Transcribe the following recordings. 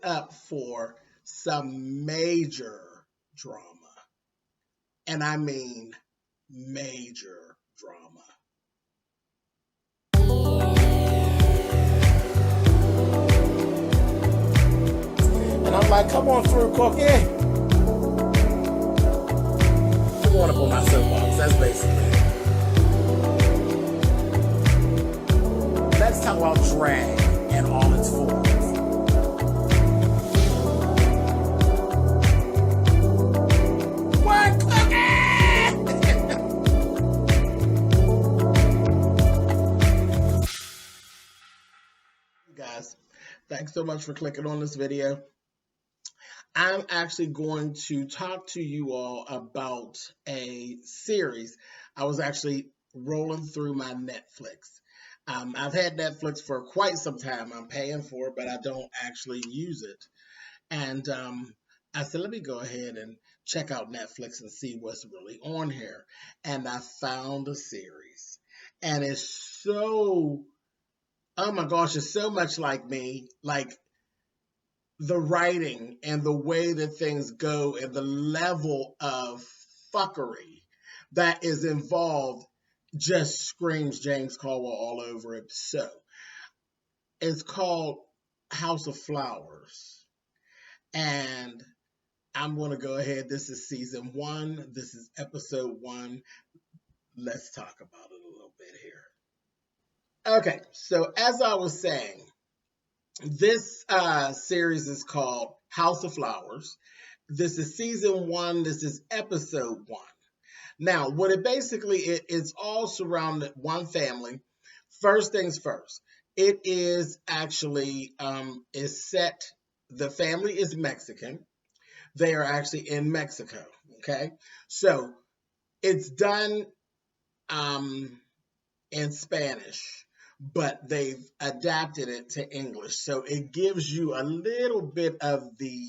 up for some major drama. And I mean major drama. And I'm like, come on through, Cookie. I'm going up on my soapbox. That's basically it. Let's talk about drag and all its forms. What, guys, thanks so much for clicking on this video. I'm actually going to talk to you all about a series. I was actually rolling through my Netflix. I've had Netflix for quite some time. I'm paying for it, but I don't actually use it. And I said, let me go ahead and check out Netflix and see what's really on here. And I found a series. And it's so, oh my gosh, it's so much like me. Like, the writing and the way that things go and the level of fuckery that is involved just screams James Colwell all over it. So it's called House of Flowers. And I'm going to go ahead. This is season 1. This is episode 1. Let's talk about it a little bit here. Okay, so as I was saying, this series is called House of Flowers. This is season 1. This is episode 1. Now, what it basically it's all surrounded one family. First things first, it is actually is set. The family is Mexican. They are actually in Mexico. Okay, so it's done in Spanish, but they've adapted it to English. So it gives you a little bit of the,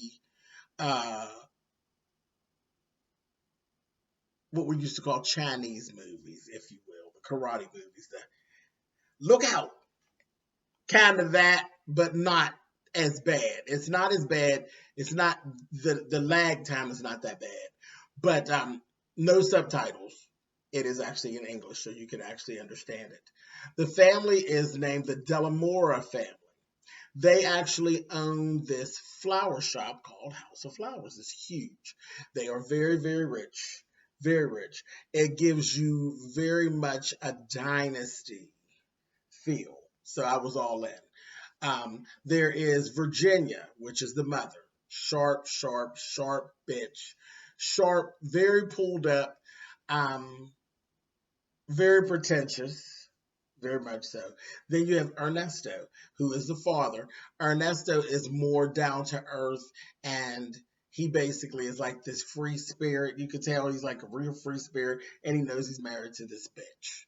what we used to call Chinese movies, if you will, the karate movies. Look out, kind of that, but not as bad. It's not as bad. It's not, the lag time is not that bad, but no subtitles. It is actually in English, so you can actually understand it. The family is named the Mora family. They actually own this flower shop called House of Flowers. It's huge. They are very, very rich. Very rich. It gives you very much a dynasty feel. So I was all in. There is Virginia, which is the mother. Sharp, sharp, sharp bitch. Sharp, very pulled up. Very pretentious, very much so. Then you have Ernesto, who is the father. Ernesto is more down to earth, and he basically is like this free spirit. You could tell he's like a real free spirit, and he knows he's married to this bitch,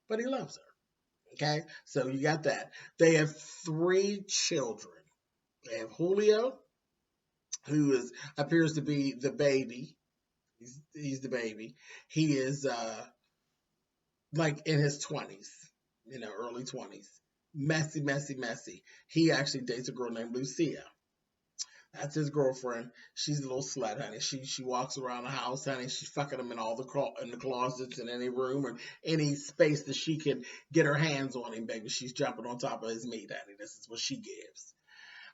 but he loves her. Okay, so you got that. They have 3 children. They have Julio, who appears to be the baby. He's the baby. He is like in his 20s, early 20s. Messy, messy, messy. He actually dates a girl named Lucia. That's his girlfriend. She's a little slut, honey. She walks around the house, honey. She's fucking him in all in the closets, in any room, or any space that she can get her hands on him, baby. She's jumping on top of his meat, honey. This is what she gives.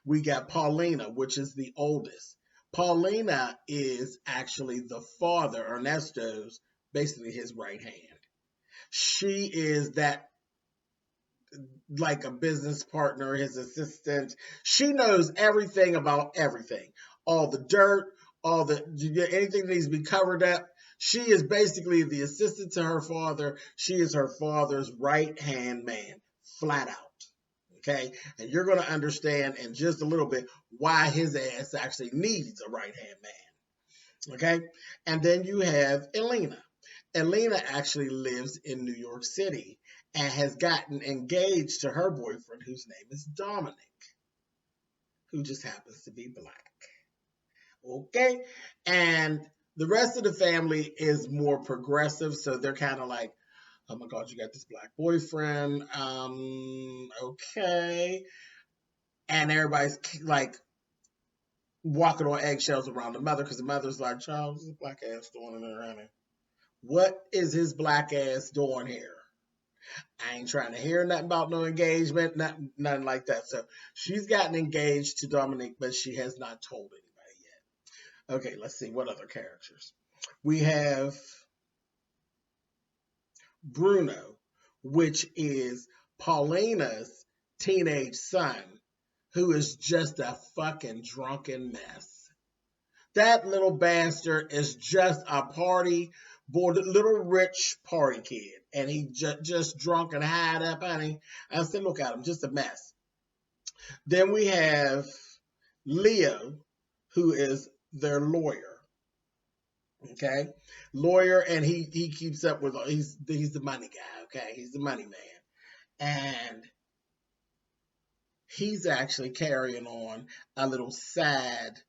We got Paulina, which is the oldest. Paulina is actually the father, Ernesto's, basically his right hand. She is that, like a business partner, his assistant. She knows everything about everything. All the dirt, anything that needs to be covered up. She is basically the assistant to her father. She is her father's right-hand man, flat out. Okay? And you're going to understand in just a little bit why his ass actually needs a right-hand man. Okay? And then you have Elena. Elena actually lives in New York City and has gotten engaged to her boyfriend, whose name is Dominic, who just happens to be black. Okay? And the rest of the family is more progressive, so they're kind of like, oh my God, you got this black boyfriend. Okay. And everybody's like, walking on eggshells around the mother because the mother's like, Charles, what's his black ass doing in there, honey? What is his black ass doing here? I ain't trying to hear nothing about no engagement, nothing like that. So she's gotten engaged to Dominique, but she has not told anybody yet. Okay, let's see what other characters. We have Bruno, which is Paulina's teenage son, who is just a fucking drunken mess. That little bastard is just a party boy, little rich party kid, and he just drunk and high up, honey. I said, look at him, just a mess. Then we have Leo, who is their lawyer. Okay, lawyer, and he keeps up with he's the money guy. Okay, he's the money man, and he's actually carrying on a little sad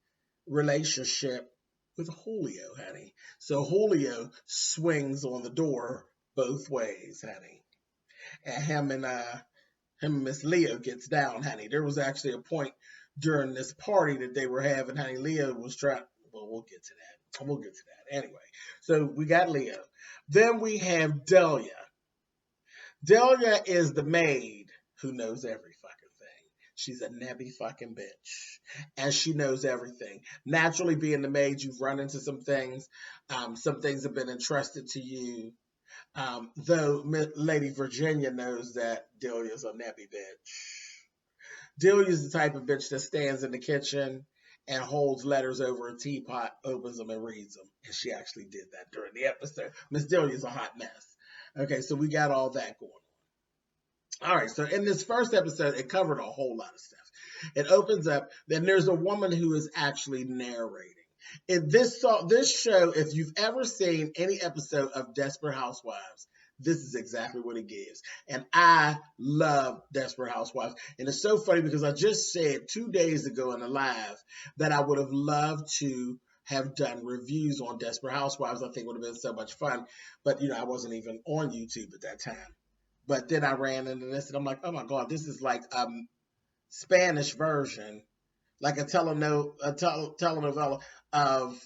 relationship with Julio, honey. So Julio swings on the door both ways, honey. And him and Miss Leo gets down, honey. There was actually a point during this party that they were having, honey. Leo was trying. Well, we'll get to that. We'll get to that anyway. So we got Leo. Then we have Delia. Delia is the maid who knows every fucking thing. She's a nebby fucking bitch. And she knows everything. Naturally, being the maid, you've run into some things. Some things have been entrusted to you. Though Lady Virginia knows that Delia's a nebby bitch. Delia's the type of bitch that stands in the kitchen and holds letters over a teapot, opens them, and reads them. And she actually did that during the episode. Miss Delia's a hot mess. Okay, so we got all that going on. All right, so in this first episode, it covered a whole lot of stuff. It opens up, then there's a woman who is actually narrating. In this show, if you've ever seen any episode of Desperate Housewives, this is exactly what it gives. And I love Desperate Housewives. And it's so funny because I just said 2 days ago in the live that I would have loved to have done reviews on Desperate Housewives. I think it would have been so much fun. But, I wasn't even on YouTube at that time. But then I ran into this and I'm like, oh my God, this is like a Spanish version, like a telenovela of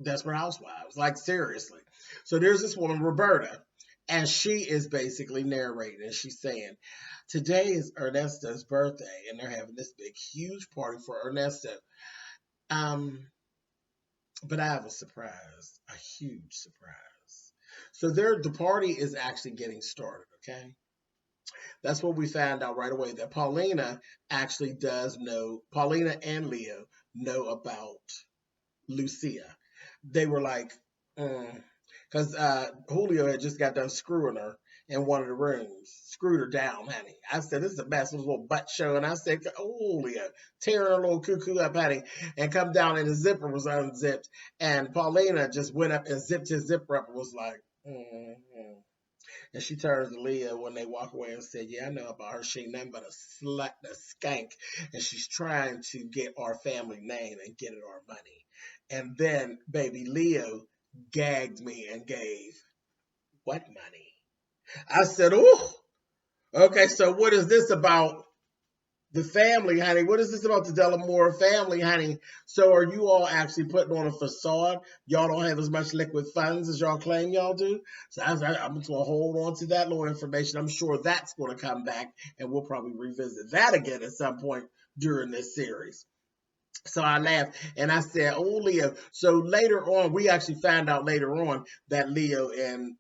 Desperate Housewives. Like, seriously. So there's this woman, Roberta, and she is basically narrating. And she's saying, today is Ernesto's birthday, and they're having this big, huge party for Ernesto. But I have a surprise, a huge surprise. So the party is actually getting started, okay? That's what we found out right away, that Paulina actually does know, Paulina and Leo know about Lucia. They were like, because Julio had just got done screwing her in one of the rooms, screwed her down, honey. I said, this is a mess, this little butt show. And I said, oh, Julio, tearing her little cuckoo up, honey, and come down and the zipper was unzipped. And Paulina just went up and zipped his zipper up and was like, And she turns to Leah when they walk away and said, yeah, I know about her. She ain't nothing but a slut, a skank. And she's trying to get our family name and get at our money. And then baby Leo gagged me and gave what money? I said, oh, okay, so what is this about the family, honey? What is this about the Delamore family, honey? So are you all actually putting on a facade? Y'all don't have as much liquid funds as y'all claim y'all do? So I'm going to hold on to that little information. I'm sure that's going to come back, and we'll probably revisit that again at some point during this series. So I laughed and I said, oh, Leo. So later on, we actually found out later on that Leo and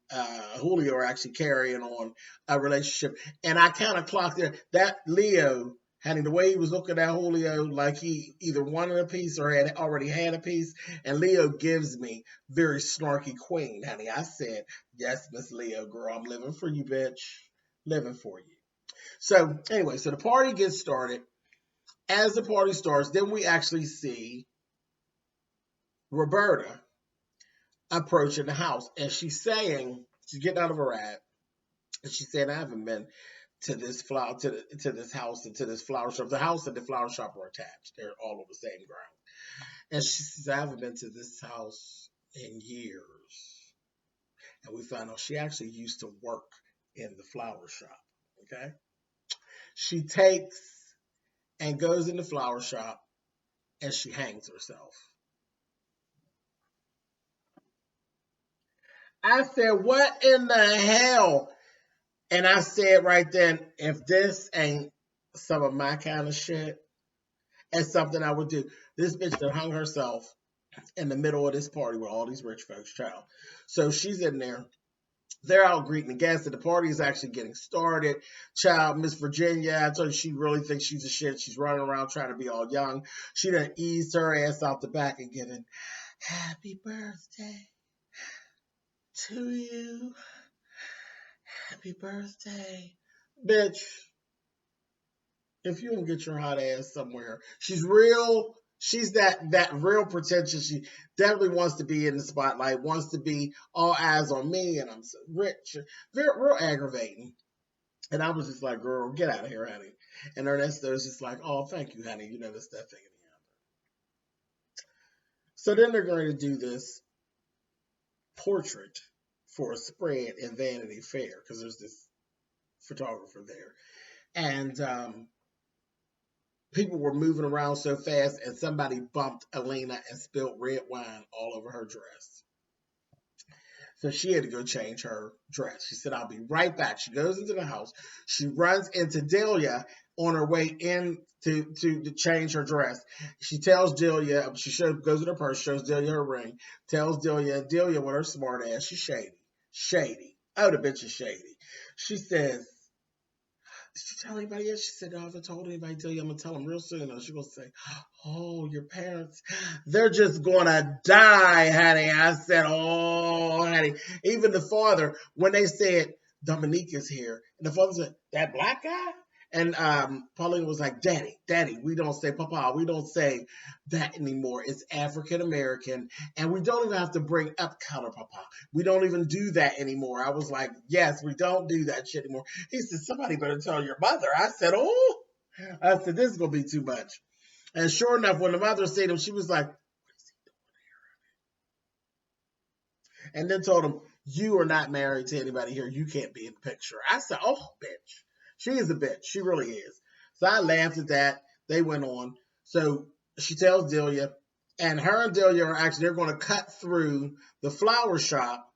Julio are actually carrying on a relationship. And I kind of clocked it. That Leo, honey, the way he was looking at Julio, like he either wanted a piece or had already had a piece. And Leo gives me very snarky queen, honey. I said, yes, Miss Leo, girl, I'm living for you, bitch. Living for you. So anyway, so the party gets started. As the party starts, then we actually see Roberta approaching the house. And she's saying, she's getting out of her ride. And she's saying, I haven't been to this to this house and to this flower shop. The house and the flower shop are attached. They're all on the same ground. And she says, I haven't been to this house in years. And we found out she actually used to work in the flower shop. Okay. She takes and goes in the flower shop and she hangs herself. I said, what in the hell? And I said right then, if this ain't some of my kind of shit, it's something I would do. This bitch that hung herself in the middle of this party with all these rich folks, child. So she's in there. They're out greeting the guests, and the party is actually getting started. Child, Miss Virginia, I told you she really thinks she's a shit. She's running around trying to be all young. She done eased her ass out the back and getting happy birthday to you. Happy birthday. Bitch, if you don't get your hot ass somewhere. She's real. She's that real pretentious. She definitely wants to be in the spotlight, wants to be all eyes on me, and I'm so rich. Very real aggravating. And I was just like, girl, get out of here, honey. And Ernesto was just like, oh, thank you, honey. You know, that's that thing in the end. So then they're going to do this portrait for a spread in Vanity Fair because there's this photographer there. And people were moving around so fast, and somebody bumped Elena and spilled red wine all over her dress. So she had to go change her dress. She said, I'll be right back. She goes into the house. She runs into Delia on her way in to change her dress. She tells Delia, goes in her purse, shows Delia her ring, tells Delia with her smart ass, she's shady. Shady. Oh, the bitch is shady. She says, did you tell anybody yet? She said, no, I haven't told anybody. Delia, I'm going to tell them real soon. She's going to say, oh, your parents, they're just going to die, honey. I said, oh, honey. Even the father, when they said, Dominique is here, and the father said, that black guy? And Pauline was like, Daddy, we don't say Papa. We don't say that anymore. It's African American. And we don't even have to bring up color, Papa. We don't even do that anymore. I was like, yes, we don't do that shit anymore. He said, somebody better tell your mother. I said, oh. I said, this is going to be too much. And sure enough, when the mother seen him, she was like, what is he doing here? And then told him, you are not married to anybody here. You can't be in the picture. I said, oh, bitch. She is a bitch. She really is. So I laughed at that. They went on. So she tells Delia, and her and Delia are actually, they're going to cut through the flower shop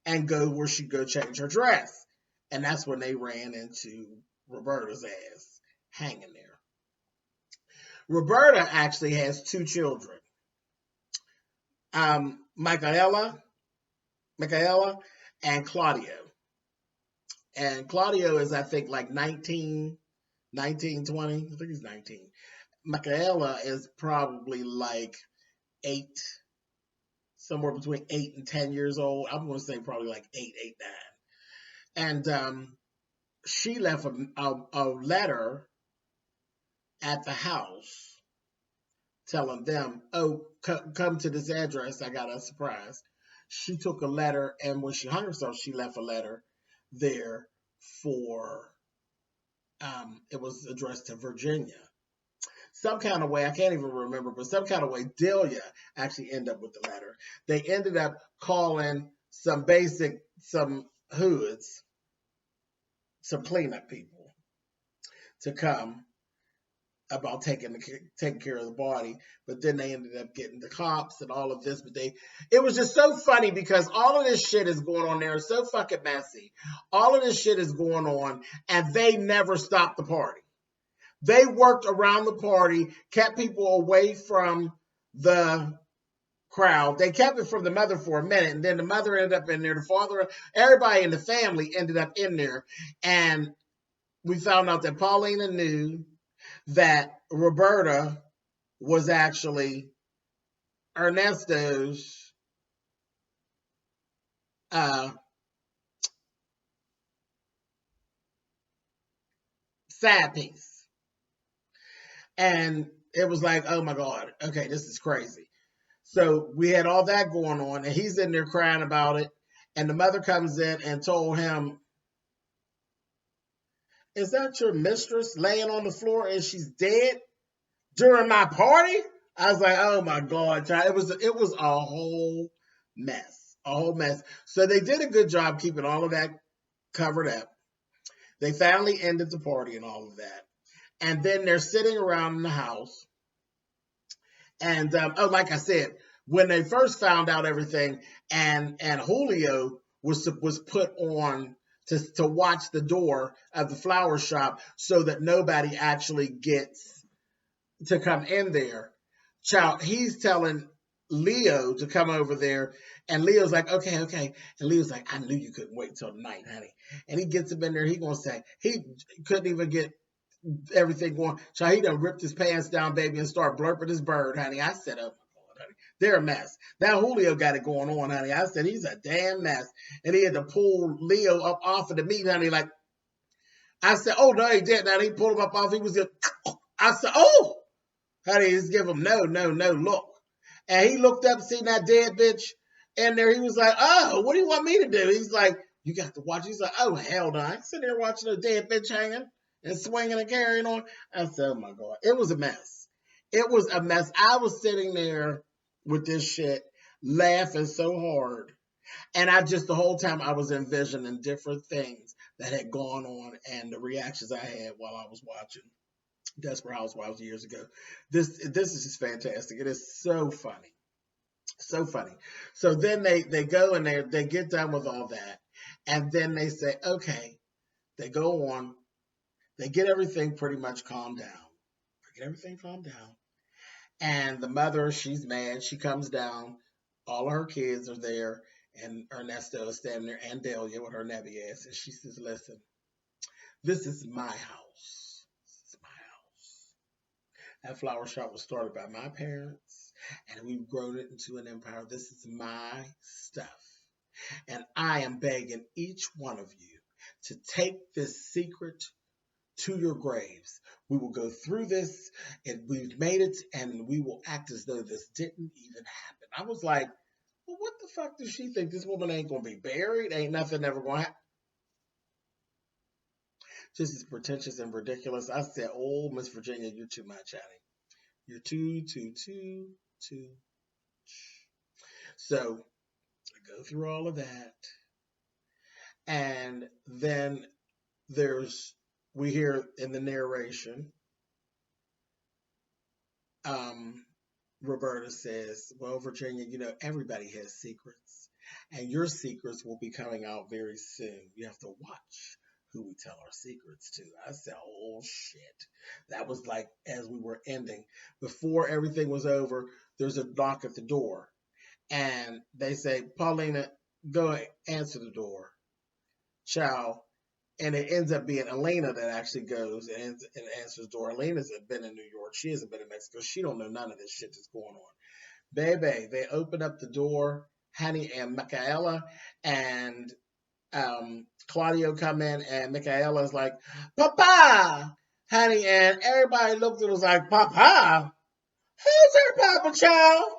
and go where she go change her dress. And that's when they ran into Roberta's ass hanging there. Roberta actually has two children. Michaela and Claudio. And Claudio is, I think, like 19, 20. I think he's 19. Michaela is probably like 8, somewhere between 8 and 10 years old. I'm going to say probably like 8, 9. And she left a letter at the house telling them, oh, come to this address. I got a surprise. She took a letter, and when she hung herself, she left a letter there for, it was addressed to Virginia. Some kind of way, I can't even remember, but some kind of way, Delia actually ended up with the letter. They ended up calling some hoods, some cleanup people to come about taking care of the body, but then they ended up getting the cops and all of this. But it was just so funny because all of this shit is going on there. It's so fucking messy. All of this shit is going on, and they never stopped the party. They worked around the party, kept people away from the crowd. They kept it from the mother for a minute, and then the mother ended up in there. The father, everybody in the family ended up in there, and we found out that Paulina knew that Roberta was actually Ernesto's side piece. And it was like, oh my God, okay, this is crazy. So we had all that going on, and he's in there crying about it. And the mother comes in and told him, is that your mistress laying on the floor and she's dead during my party? I was like, oh my God, child. It was a whole mess. A whole mess. So they did a good job keeping all of that covered up. They finally ended the party and all of that. And then they're sitting around in the house. And oh, like I said, when they first found out everything, and Julio was put on to watch the door of the flower shop so that nobody actually gets to come in there. Child, he's telling Leo to come over there, and Leo's like, okay, okay. And Leo's like, I knew you couldn't wait till tonight, honey. And he gets him in there. He gonna say he couldn't even get everything going. Child, he done ripped his pants down, baby, and start blurping his bird, honey. I said, oh my God, honey, they're a mess. Now Julio got it going on, honey. I said he's a damn mess, and he had to pull Leo up off of the meat, honey. Like I said, oh no, he did. Now he pulled him up off. He was just. I said, oh. Honey, just give him no, no, no look. And he looked up, seen that dead bitch in there. He was like, oh, what do you want me to do? He's like, you got to watch. He's like, oh, hell no. I sit there watching a dead bitch hanging and swinging and carrying on. I said, oh my God. It was a mess. It was a mess. I was sitting there with this shit laughing so hard. And I just, the whole time I was envisioning different things that had gone on and the reactions I had while I was watching Desperate Housewives years ago. This is just fantastic. It is so funny. So funny. So then they go and they get done with all that. And then they say, okay, they go on. They get everything pretty much calmed down. Get everything calmed down. And the mother, she's mad. She comes down. All of her kids are there. And Ernesto is standing there, and Delia with her nebby ass. And she says, listen, this is my house. This is my house. That flower shop was started by my parents, and we've grown it into an empire. This is my stuff. And I am begging each one of you to take this secret to your graves. We will go through this, and we've made it, and we will act as though this didn't even happen. I was like, well, what the fuck does she think? This woman ain't going to be buried? Ain't nothing ever going to happen? Just as pretentious and ridiculous. I said, oh, Miss Virginia, you're too much, honey. You're too. So I go through all of that. And then we hear in the narration, Roberta says, well, Virginia, everybody has secrets. And your secrets will be coming out very soon. You have to watch who we tell our secrets to. I said, oh shit. That was like as we were ending. Before everything was over, there's a knock at the door. And they say, Paulina, go answer the door. Ciao. And it ends up being Elena that actually goes and answers the door. Elena's been in New York. She hasn't been in Mexico. She don't know none of this shit that's going on. Baby, they open up the door. Honey and Michaela and Claudio come in, and Michaela's like, Papa! Honey, and everybody looked and was like, Papa? Who's her Papa, child?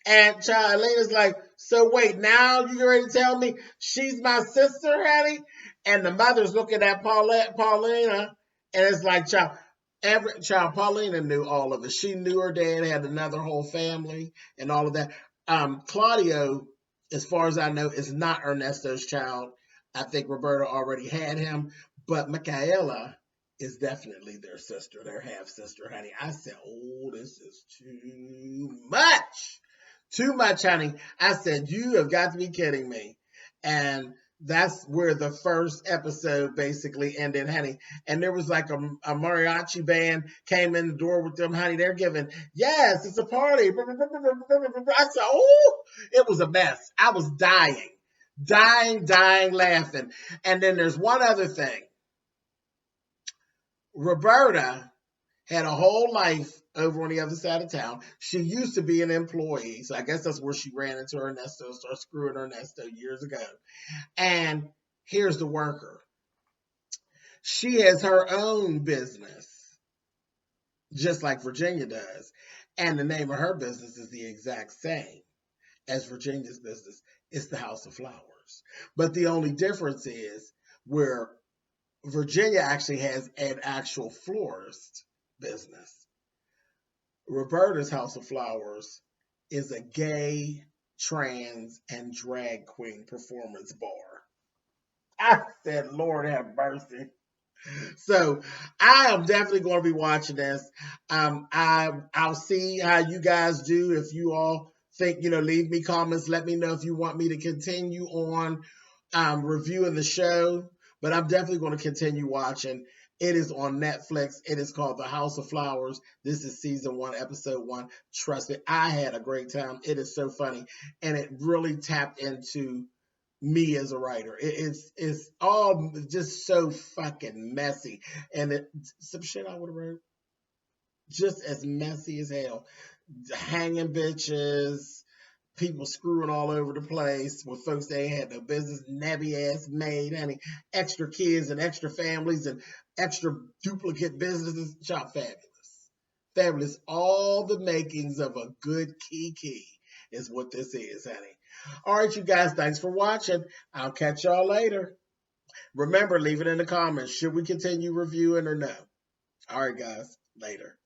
And child, Elena's like, so wait, now you ready to tell me she's my sister, honey? And the mother's looking at Paulina, and it's like, child, Paulina knew all of it. She knew her dad had another whole family and all of that. Claudio, as far as I know, is not Ernesto's child. I think Roberta already had him, but Michaela is definitely their sister, their half sister, honey. I said, oh, this is too much. Too much, honey. I said, you have got to be kidding me. And that's where the first episode basically ended, honey. And there was like a mariachi band came in the door with them, honey. They're giving, yes, it's a party. I said, oh, it was a mess. I was dying, laughing. And then there's one other thing. Roberta had a whole life over on the other side of town. She used to be an employee, so I guess that's where she ran into Ernesto, started screwing Ernesto years ago. And here's the worker. She has her own business, just like Virginia does. And the name of her business is the exact same as Virginia's business. It's the House of Flowers. But the only difference is where Virginia actually has an actual florist business. Roberta's House of Flowers is a gay, trans, and drag queen performance bar. I said, Lord have mercy. So I am definitely going to be watching this. I'll see how you guys do. If you all think, leave me comments. Let me know if you want me to continue on reviewing the show. But I'm definitely going to continue watching. It is on Netflix. It is called The House of Flowers. This is season 1, episode 1. Trust me, I had a great time. It is so funny, and it really tapped into me as a writer. It's all just so fucking messy, and some shit I would have wrote just as messy as hell. Hanging bitches, people screwing all over the place with folks they had no business, nabby ass maid, honey, extra kids and extra families and extra duplicate businesses. Shop fabulous, fabulous. All the makings of a good Kiki is what this is, honey. All right, you guys, thanks for watching. I'll catch y'all later. Remember, leave it in the comments. Should we continue reviewing or no? All right, guys, later.